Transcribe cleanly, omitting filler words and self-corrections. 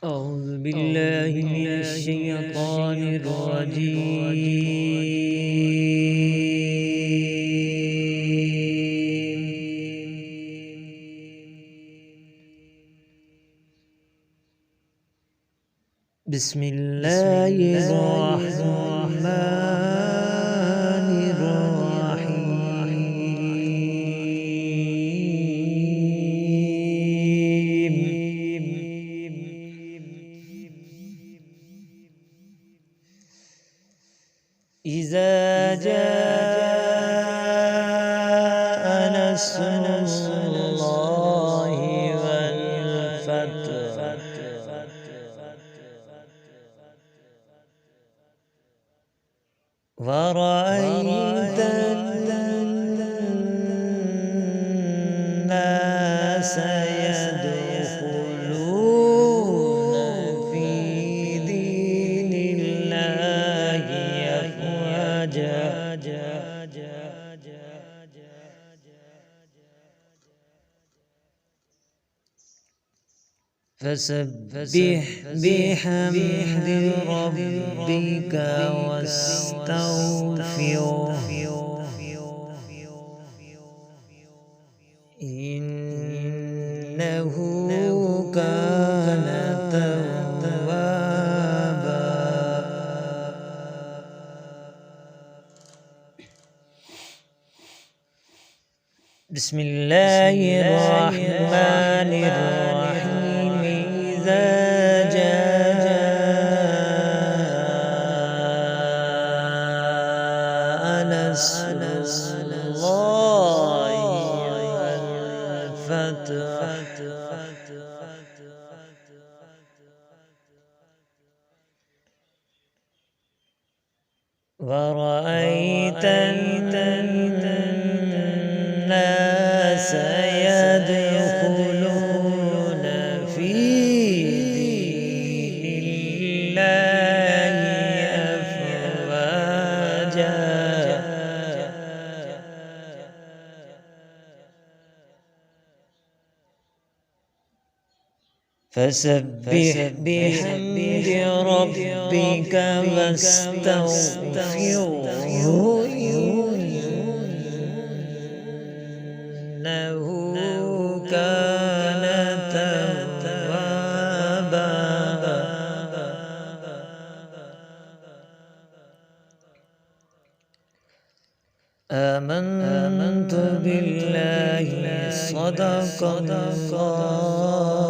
أعوذ بالله من الشيطان الرجيم. بسم الله الرحمن الرحيم. إذا جاء نصر الله والفتح ورأيت الناس يدخلون في دين الله أفواجا فسبح بحمد ربك واستغفره إنه كان توابا. بسم الله الرحمن الرحيم. إذا جاء نصر الله والفتح ورأيت الناس يدخلون في دين الله أفواجا فسبح بحمد ربك واستغفره إنه كان توابا. آمنت بالله صدق الله